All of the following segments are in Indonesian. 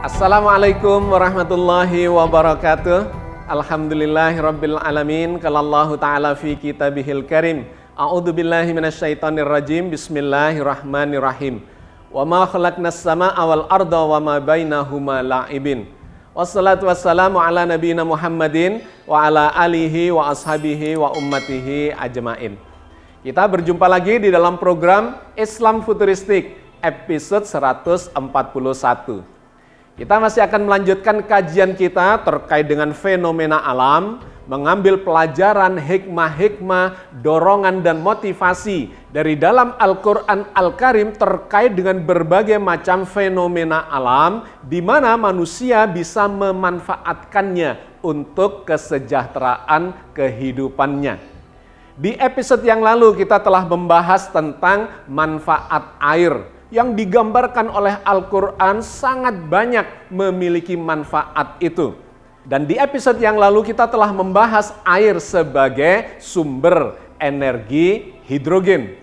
Assalamualaikum warahmatullahi wabarakatuh. Alhamdulillahirabbil alamin. Qalallahu ta'ala fi kitabihil karim. A'udzubillahi minasyaitonirrajim. Bismillahirrahmanirrahim. Wa ma khalaqnas samaa'a wal arda wa ma bainahuma la'ibin. Wassalatu wassalamu ala nabiyina Muhammadin wa ala alihi wa ashabihi wa ummatihi ajmain. Kita berjumpa lagi di dalam program Islam Futuristik episode 141. Kita masih akan melanjutkan kajian kita terkait dengan fenomena alam, mengambil pelajaran hikmah-hikmah, dorongan dan motivasi dari dalam Al-Quran Al-Karim terkait dengan berbagai macam fenomena alam di mana manusia bisa memanfaatkannya untuk kesejahteraan kehidupannya. Di episode yang lalu kita telah membahas tentang manfaat air yang digambarkan oleh Al-Quran sangat banyak memiliki manfaat itu. Dan di episode yang lalu kita telah membahas air sebagai sumber energi hidrogen.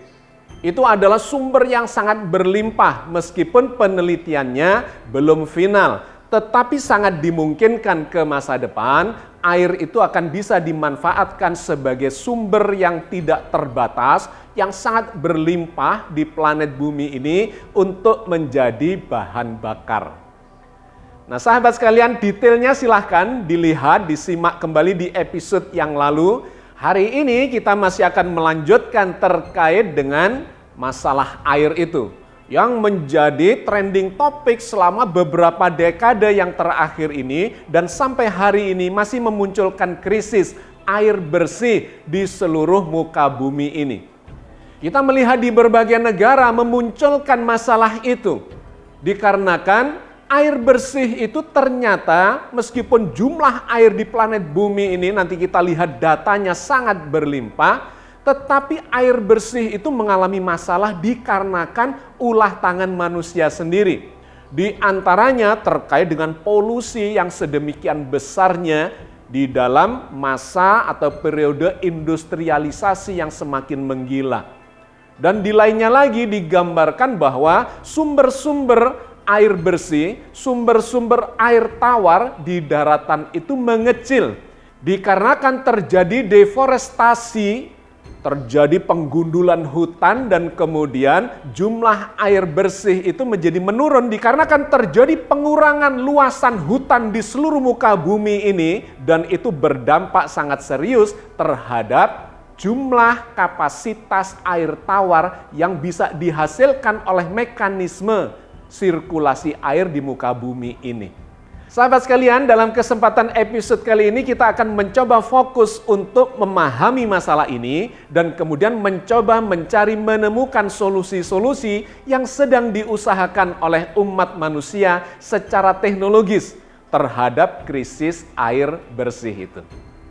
Itu adalah sumber yang sangat berlimpah meskipun penelitiannya belum final. Tetapi sangat dimungkinkan ke masa depan air itu akan bisa dimanfaatkan sebagai sumber yang tidak terbatas, yang sangat berlimpah di planet bumi ini untuk menjadi bahan bakar. Nah sahabat sekalian, detailnya silahkan dilihat, disimak kembali di episode yang lalu. Hari ini kita masih akan melanjutkan terkait dengan masalah air itu, yang menjadi trending topik selama beberapa dekade yang terakhir ini dan sampai hari ini masih memunculkan krisis air bersih di seluruh muka bumi ini. Kita melihat di berbagai negara memunculkan masalah itu dikarenakan air bersih itu ternyata meskipun jumlah air di planet bumi ini nanti kita lihat datanya sangat berlimpah, tetapi air bersih itu mengalami masalah dikarenakan ulah tangan manusia sendiri. Di antaranya terkait dengan polusi yang sedemikian besarnya di dalam masa atau periode industrialisasi yang semakin menggila. Dan di lainnya lagi digambarkan bahwa sumber-sumber air bersih, sumber-sumber air tawar di daratan itu mengecil. Dikarenakan terjadi deforestasi, terjadi penggundulan hutan dan kemudian jumlah air bersih itu menjadi menurun dikarenakan terjadi pengurangan luasan hutan di seluruh muka bumi ini dan itu berdampak sangat serius terhadap jumlah kapasitas air tawar yang bisa dihasilkan oleh mekanisme sirkulasi air di muka bumi ini. Sahabat sekalian, dalam kesempatan episode kali ini kita akan mencoba fokus untuk memahami masalah ini dan kemudian mencoba menemukan solusi-solusi yang sedang diusahakan oleh umat manusia secara teknologis terhadap krisis air bersih itu.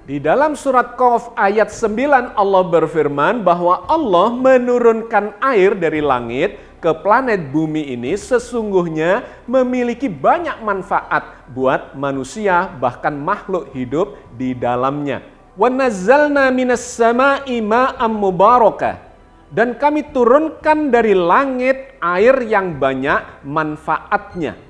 Di dalam surat Qaf ayat 9 Allah berfirman bahwa Allah menurunkan air dari langit ke planet bumi ini sesungguhnya memiliki banyak manfaat buat manusia bahkan makhluk hidup di dalamnya. Wa nazzalna minas samaa'i ma'am mubarakah. Dan kami turunkan dari langit air yang banyak manfaatnya.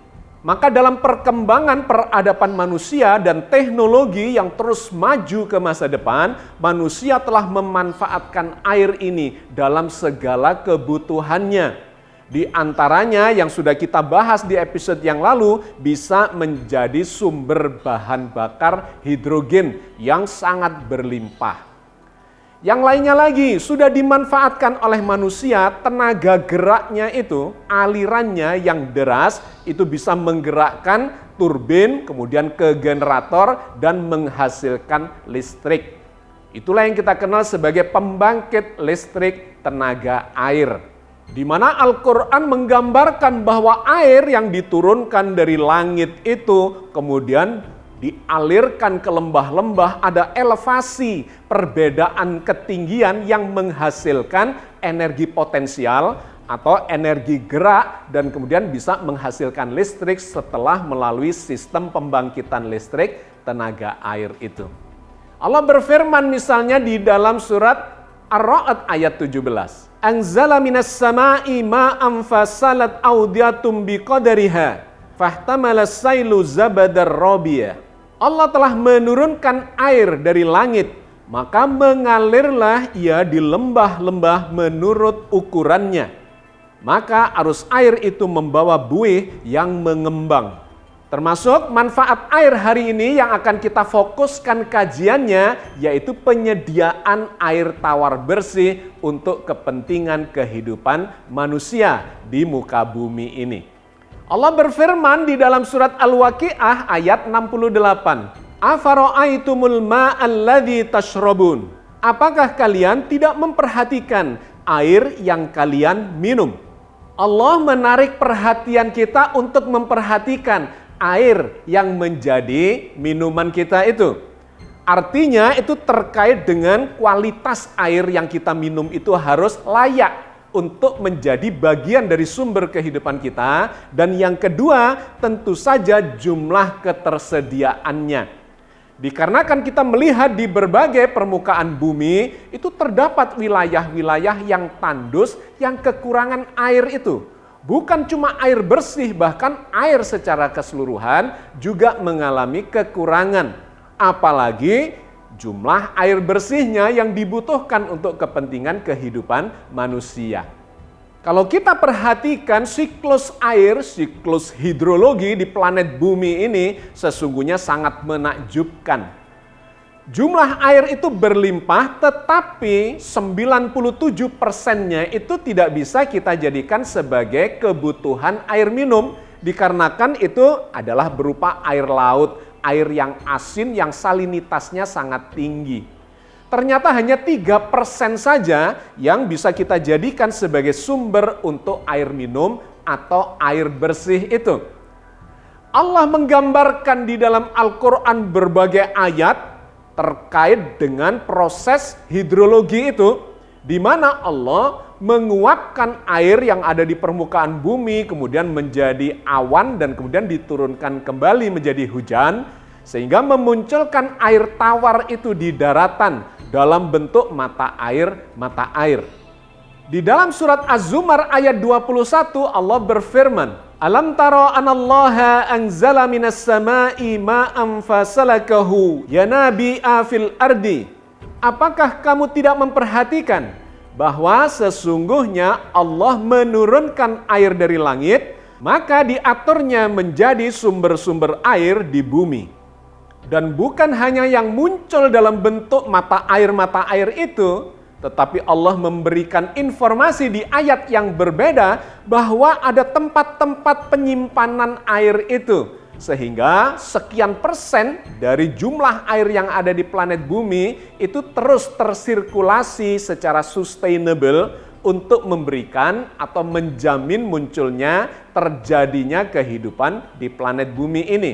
Maka dalam perkembangan peradaban manusia dan teknologi yang terus maju ke masa depan, manusia telah memanfaatkan air ini dalam segala kebutuhannya. Di antaranya yang sudah kita bahas di episode yang lalu bisa menjadi sumber bahan bakar hidrogen yang sangat berlimpah. Yang lainnya lagi sudah dimanfaatkan oleh manusia, tenaga geraknya itu, alirannya yang deras itu bisa menggerakkan turbin kemudian ke generator dan menghasilkan listrik. Itulah yang kita kenal sebagai pembangkit listrik tenaga air. Di mana Al-Quran menggambarkan bahwa air yang diturunkan dari langit itu kemudian dialirkan ke lembah-lembah, ada elevasi, perbedaan ketinggian yang menghasilkan energi potensial atau energi gerak dan kemudian bisa menghasilkan listrik setelah melalui sistem pembangkitan listrik tenaga air itu. Allah berfirman misalnya di dalam surat Ar-Ra'd ayat 17. Anzala minas sama'i ma'am fasalat awdiyatum biqadariha Fahtamalas sailu zabadar rabiya. Allah telah menurunkan air dari langit, maka mengalirlah ia di lembah-lembah menurut ukurannya. Maka arus air itu membawa buih yang mengembang. Termasuk manfaat air hari ini yang akan kita fokuskan kajiannya, yaitu penyediaan air tawar bersih untuk kepentingan kehidupan manusia di muka bumi ini. Allah berfirman di dalam surat Al-Waqi'ah ayat 68. Afara'aitumul ma'alladzi tashrabun. Apakah kalian tidak memperhatikan air yang kalian minum? Allah menarik perhatian kita untuk memperhatikan air yang menjadi minuman kita itu. Artinya itu terkait dengan kualitas air yang kita minum itu harus layak untuk menjadi bagian dari sumber kehidupan kita. Dan yang kedua, tentu saja jumlah ketersediaannya. Dikarenakan kita melihat di berbagai permukaan bumi, itu terdapat wilayah-wilayah yang tandus, yang kekurangan air itu. Bukan cuma air bersih, bahkan air secara keseluruhan juga mengalami kekurangan. Apalagi jumlah air bersihnya yang dibutuhkan untuk kepentingan kehidupan manusia. Kalau kita perhatikan siklus air, siklus hidrologi di planet bumi ini sesungguhnya sangat menakjubkan. Jumlah air itu berlimpah, tetapi 97%-nya itu tidak bisa kita jadikan sebagai kebutuhan air minum, dikarenakan itu adalah berupa air laut, air yang asin yang salinitasnya sangat tinggi. Ternyata hanya 3% saja yang bisa kita jadikan sebagai sumber untuk air minum atau air bersih itu. Allah menggambarkan di dalam Al-Quran berbagai ayat terkait dengan proses hidrologi itu, di mana Allah menguapkan air yang ada di permukaan bumi, kemudian menjadi awan dan kemudian diturunkan kembali menjadi hujan, sehingga memunculkan air tawar itu di daratan dalam bentuk mata air. Di dalam surat Az-Zumar ayat 21 Allah berfirman, Alam tara anallaha anzala minas sama'i ma'an fasalakahu yanabi'a fil ardi. Apakah kamu tidak memperhatikan bahwa sesungguhnya Allah menurunkan air dari langit, maka diaturnya menjadi sumber-sumber air di bumi. Dan bukan hanya yang muncul dalam bentuk mata air itu, tetapi Allah memberikan informasi di ayat yang berbeda bahwa ada tempat-tempat penyimpanan air itu. Sehingga sekian persen dari jumlah air yang ada di planet bumi itu terus tersirkulasi secara sustainable untuk memberikan atau menjamin munculnya terjadinya kehidupan di planet bumi ini.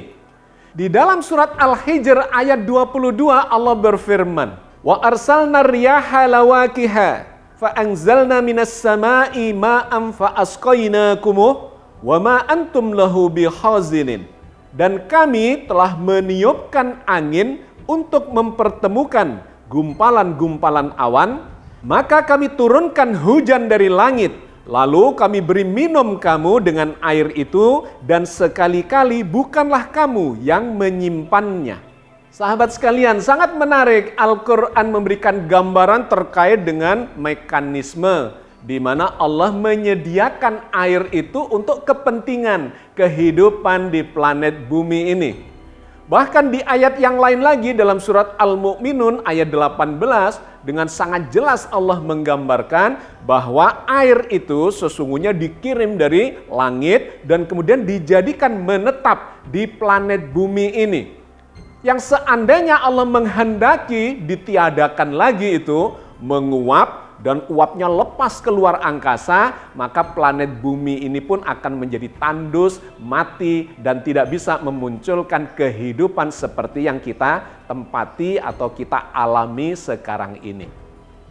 Di dalam surat Al-Hijr ayat 22 Allah berfirman, Wa arsalna riyaha lawaqiha fa anzalna minas sama'i ma'an fa asqaynakumuh wa ma antum lahu bikhazinin. Dan kami telah meniupkan angin untuk mempertemukan gumpalan-gumpalan awan, maka kami turunkan hujan dari langit, lalu kami beri minum kamu dengan air itu, dan sekali-kali bukanlah kamu yang menyimpannya. Sahabat sekalian, sangat menarik Al-Quran memberikan gambaran terkait dengan mekanisme di mana Allah menyediakan air itu untuk kepentingan kehidupan di planet bumi ini. Bahkan di ayat yang lain lagi dalam surat Al-Mu'minun ayat 18 dengan sangat jelas Allah menggambarkan bahwa air itu sesungguhnya dikirim dari langit dan kemudian dijadikan menetap di planet bumi ini. Yang seandainya Allah menghendaki ditiadakan lagi itu, menguap dan uapnya lepas keluar angkasa, maka planet bumi ini pun akan menjadi tandus, mati, dan tidak bisa memunculkan kehidupan seperti yang kita tempati atau kita alami sekarang ini.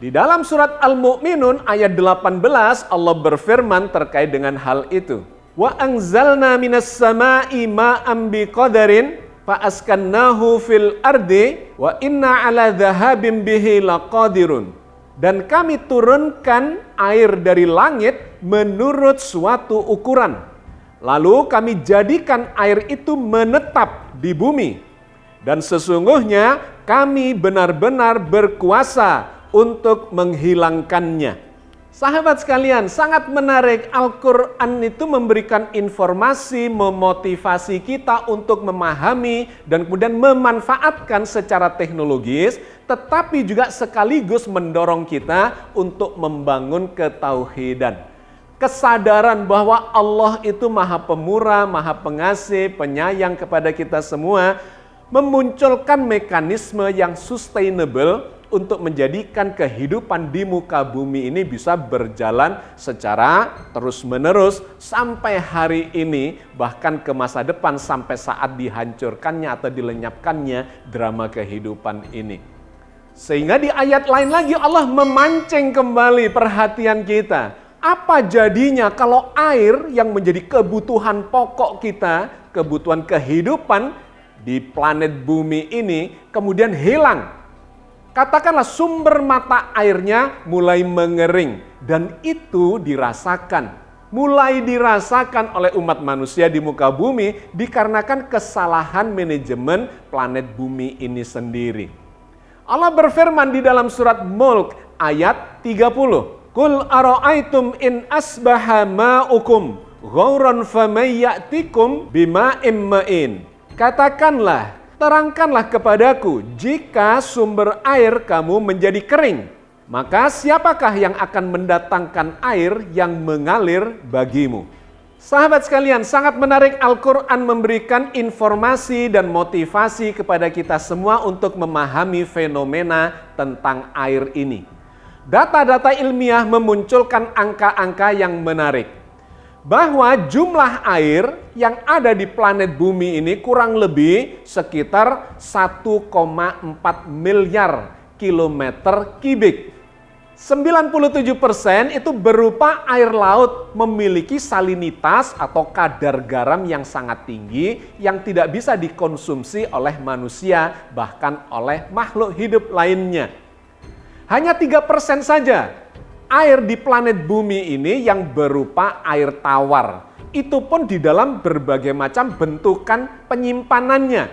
Di dalam surat Al-Mu'minun ayat 18 Allah berfirman terkait dengan hal itu. Wa anzalna minas sama'i ma'an biqadarin fa'askannahu fil ardi wa inna ala dhahabim bihi laqadirun. Dan kami turunkan air dari langit menurut suatu ukuran. Lalu kami jadikan air itu menetap di bumi. Dan sesungguhnya kami benar-benar berkuasa untuk menghilangkannya. Sahabat sekalian, sangat menarik. Al-Quran itu memberikan informasi, memotivasi kita untuk memahami dan kemudian memanfaatkan secara teknologis, tetapi juga sekaligus mendorong kita untuk membangun ketauhidan. Kesadaran bahwa Allah itu Maha Pemurah, Maha Pengasih, penyayang kepada kita semua, memunculkan mekanisme yang sustainable untuk menjadikan kehidupan di muka bumi ini bisa berjalan secara terus-menerus sampai hari ini, bahkan ke masa depan sampai saat dihancurkannya atau dilenyapkannya drama kehidupan ini. Sehingga di ayat lain lagi Allah memancing kembali perhatian kita. Apa jadinya kalau air yang menjadi kebutuhan pokok kita, kebutuhan kehidupan di planet bumi ini kemudian hilang? Katakanlah sumber mata airnya mulai mengering dan itu mulai dirasakan oleh umat manusia di muka bumi dikarenakan kesalahan manajemen planet bumi ini sendiri. Allah berfirman di dalam surat Mulk ayat 30. Qul ara'aitum in asbaha ma'ukum ghauran faman ya'tikum bima'im ma'in. Katakanlah, terangkanlah kepadaku, jika sumber air kamu menjadi kering, maka siapakah yang akan mendatangkan air yang mengalir bagimu? Sahabat sekalian, sangat menarik Al-Quran memberikan informasi dan motivasi kepada kita semua untuk memahami fenomena tentang air ini. Data-data ilmiah memunculkan angka-angka yang menarik. Bahwa jumlah air yang ada di planet bumi ini kurang lebih sekitar 1,4 miliar kilometer kubik. 97% itu berupa air laut memiliki salinitas atau kadar garam yang sangat tinggi yang tidak bisa dikonsumsi oleh manusia bahkan oleh makhluk hidup lainnya. Hanya 3% saja air di planet bumi ini yang berupa air tawar. Itu pun di dalam berbagai macam bentukan penyimpanannya.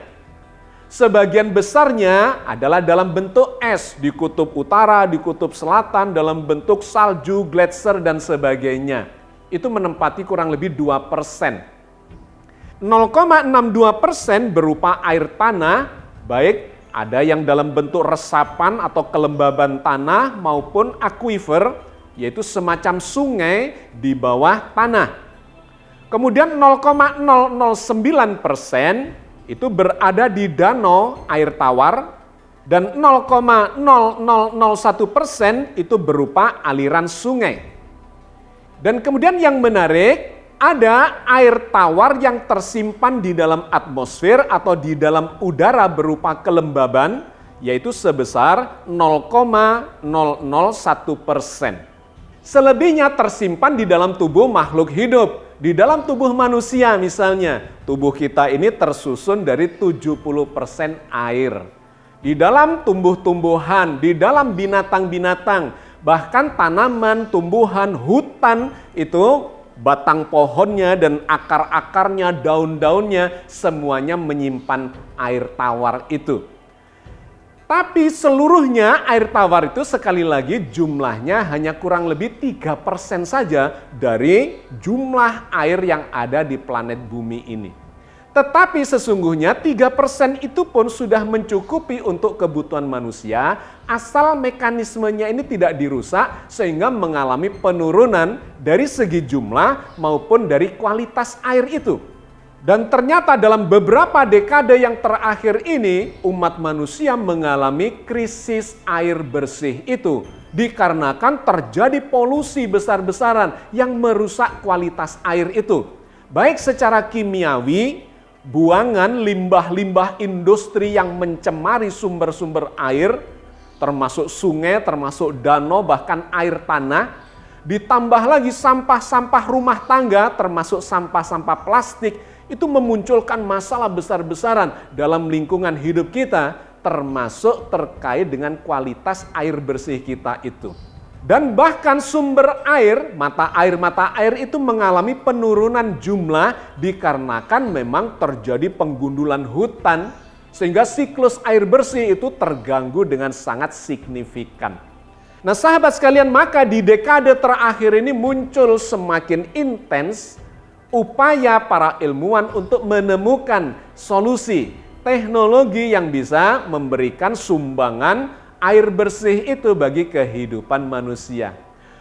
Sebagian besarnya adalah dalam bentuk es di kutub utara, di kutub selatan, dalam bentuk salju, gletser, dan sebagainya. Itu menempati kurang lebih 2%. 0,62% berupa air tanah, baik ada yang dalam bentuk resapan atau kelembaban tanah maupun aquifer, yaitu semacam sungai di bawah tanah. Kemudian 0,009% itu berada di danau air tawar dan 0,0001% itu berupa aliran sungai. Dan kemudian yang menarik, ada air tawar yang tersimpan di dalam atmosfer atau di dalam udara berupa kelembaban, yaitu sebesar 0,001%. Selebihnya tersimpan di dalam tubuh makhluk hidup. Di dalam tubuh manusia misalnya, tubuh kita ini tersusun dari 70% air. Di dalam tumbuh-tumbuhan, di dalam binatang-binatang, bahkan tanaman, tumbuhan, hutan itu batang pohonnya dan akar-akarnya, daun-daunnya semuanya menyimpan air tawar itu. Tapi seluruhnya air tawar itu sekali lagi jumlahnya hanya kurang lebih 3% saja dari jumlah air yang ada di planet bumi ini. Tetapi sesungguhnya 3% itu pun sudah mencukupi untuk kebutuhan manusia asal mekanismenya ini tidak dirusak sehingga mengalami penurunan dari segi jumlah maupun dari kualitas air itu. Dan ternyata dalam beberapa dekade yang terakhir ini umat manusia mengalami krisis air bersih itu dikarenakan terjadi polusi besar-besaran yang merusak kualitas air itu. Baik secara kimiawi, buangan limbah-limbah industri yang mencemari sumber-sumber air, termasuk sungai, termasuk danau, bahkan air tanah, ditambah lagi sampah-sampah rumah tangga, termasuk sampah-sampah plastik, itu memunculkan masalah besar-besaran dalam lingkungan hidup kita, termasuk terkait dengan kualitas air bersih kita itu. Dan bahkan sumber air, mata air itu mengalami penurunan jumlah dikarenakan memang terjadi penggundulan hutan sehingga siklus air bersih itu terganggu dengan sangat signifikan. Nah sahabat sekalian, maka di dekade terakhir ini muncul semakin intens upaya para ilmuwan untuk menemukan solusi teknologi yang bisa memberikan sumbangan air bersih itu bagi kehidupan manusia.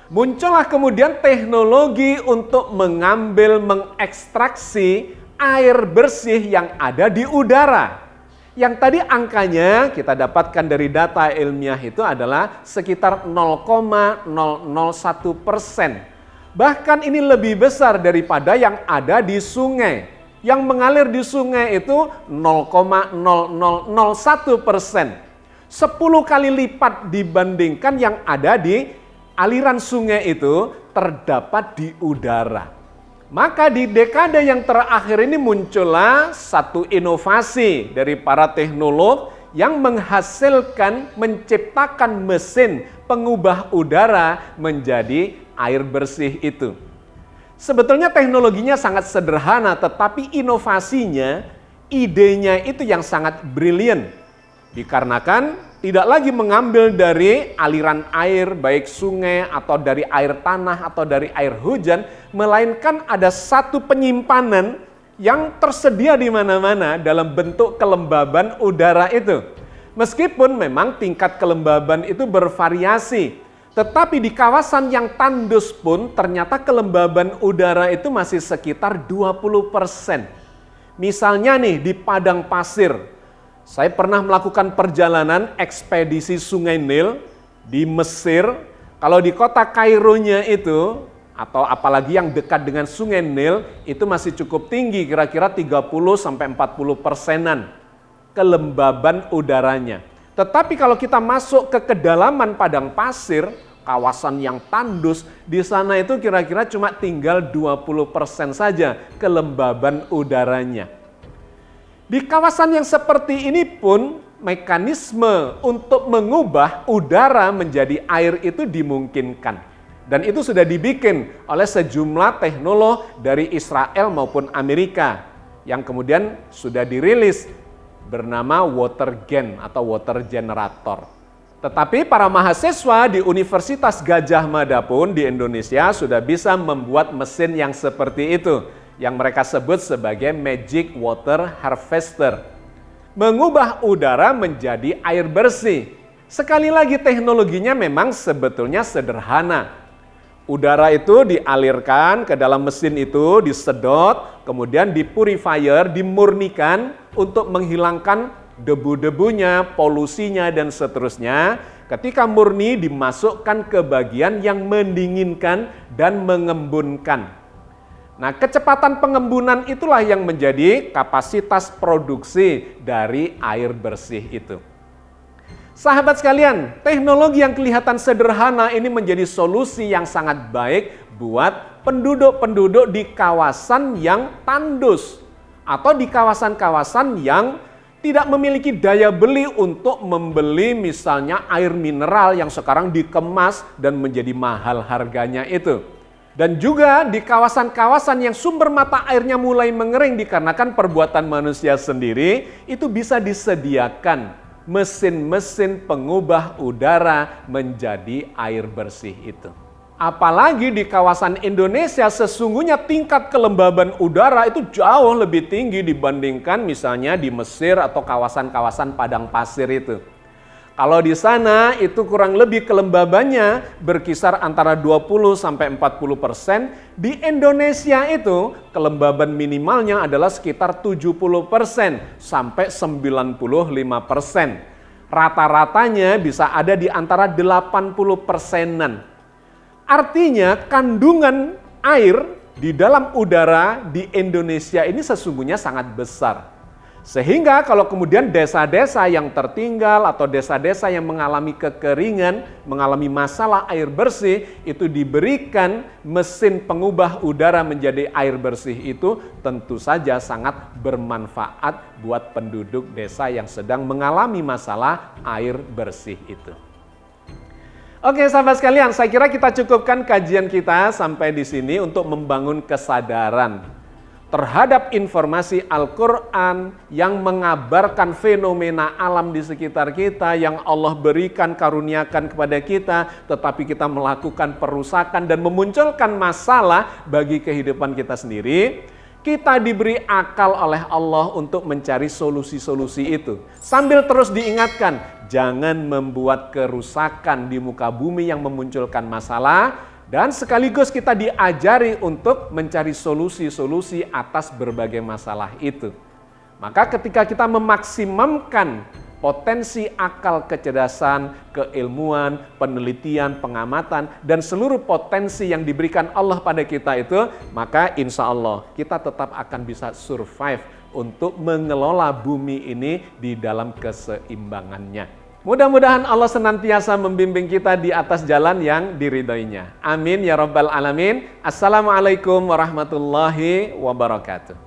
Muncullah kemudian teknologi untuk mengambil, mengekstraksi air bersih yang ada di udara. Yang tadi angkanya kita dapatkan dari data ilmiah itu adalah sekitar 0,001%. Bahkan ini lebih besar daripada yang ada di sungai. Yang mengalir di sungai itu 0,0001%. 10 kali lipat dibandingkan yang ada di aliran sungai itu terdapat di udara. Maka di dekade yang terakhir ini muncullah satu inovasi dari para teknolog yang menghasilkan, menciptakan mesin pengubah udara menjadi air bersih itu. Sebetulnya teknologinya sangat sederhana, tetapi inovasinya, idenya itu yang sangat brilian. Dikarenakan tidak lagi mengambil dari aliran air, baik sungai atau dari air tanah atau dari air hujan, melainkan ada satu penyimpanan yang tersedia di mana-mana dalam bentuk kelembaban udara itu. Meskipun memang tingkat kelembaban itu bervariasi, tetapi di kawasan yang tandus pun ternyata kelembaban udara itu masih sekitar 20%. Misalnya nih di padang pasir, saya pernah melakukan perjalanan ekspedisi Sungai Nil di Mesir. Kalau di kota Kaironya itu, atau apalagi yang dekat dengan Sungai Nil, itu masih cukup tinggi, kira-kira 30-40%-an kelembaban udaranya. Tetapi kalau kita masuk ke kedalaman padang pasir, kawasan yang tandus, di sana itu kira-kira cuma tinggal 20% saja kelembaban udaranya. Di kawasan yang seperti ini pun mekanisme untuk mengubah udara menjadi air itu dimungkinkan. Dan itu sudah dibikin oleh sejumlah teknolog dari Israel maupun Amerika yang kemudian sudah dirilis bernama water gen atau water generator. Tetapi para mahasiswa di Universitas Gadjah Mada pun di Indonesia sudah bisa membuat mesin yang seperti itu, yang mereka sebut sebagai magic water harvester. Mengubah udara menjadi air bersih. Sekali lagi teknologinya memang sebetulnya sederhana. Udara itu dialirkan ke dalam mesin itu, disedot, kemudian dipurifier, dimurnikan untuk menghilangkan debu-debunya, polusinya, dan seterusnya. Ketika murni dimasukkan ke bagian yang mendinginkan dan mengembunkan. Nah, kecepatan pengembunan itulah yang menjadi kapasitas produksi dari air bersih itu. Sahabat sekalian, teknologi yang kelihatan sederhana ini menjadi solusi yang sangat baik buat penduduk-penduduk di kawasan yang tandus atau di kawasan-kawasan yang tidak memiliki daya beli untuk membeli misalnya air mineral yang sekarang dikemas dan menjadi mahal harganya itu. Dan juga di kawasan-kawasan yang sumber mata airnya mulai mengering dikarenakan perbuatan manusia sendiri, itu bisa disediakan mesin-mesin pengubah udara menjadi air bersih itu. Apalagi di kawasan Indonesia sesungguhnya tingkat kelembaban udara itu jauh lebih tinggi dibandingkan misalnya di Mesir atau kawasan-kawasan padang pasir itu. Kalau di sana itu kurang lebih kelembabannya berkisar antara 20-40%, di Indonesia itu kelembaban minimalnya adalah sekitar 70% sampai 95%. Rata-ratanya bisa ada di antara 80%-an. Artinya kandungan air di dalam udara di Indonesia ini sesungguhnya sangat besar. Sehingga kalau kemudian desa-desa yang tertinggal atau desa-desa yang mengalami kekeringan, mengalami masalah air bersih, itu diberikan mesin pengubah udara menjadi air bersih itu tentu saja sangat bermanfaat buat penduduk desa yang sedang mengalami masalah air bersih itu. Oke sahabat sekalian, saya kira kita cukupkan kajian kita sampai di sini untuk membangun kesadaran terhadap informasi Al-Quran yang mengabarkan fenomena alam di sekitar kita yang Allah berikan, karuniakan kepada kita, tetapi kita melakukan perusakan dan memunculkan masalah bagi kehidupan kita sendiri. Kita diberi akal oleh Allah untuk mencari solusi-solusi itu. Sambil terus diingatkan, jangan membuat kerusakan di muka bumi yang memunculkan masalah. Dan sekaligus kita diajari untuk mencari solusi-solusi atas berbagai masalah itu. Maka ketika kita memaksimumkan potensi akal kecerdasan, keilmuan, penelitian, pengamatan, dan seluruh potensi yang diberikan Allah pada kita itu, maka insya Allah kita tetap akan bisa survive untuk mengelola bumi ini di dalam keseimbangannya. Mudah-mudahan Allah senantiasa membimbing kita di atas jalan yang diridhoinya. Amin ya rabbal alamin. Assalamualaikum warahmatullahi wabarakatuh.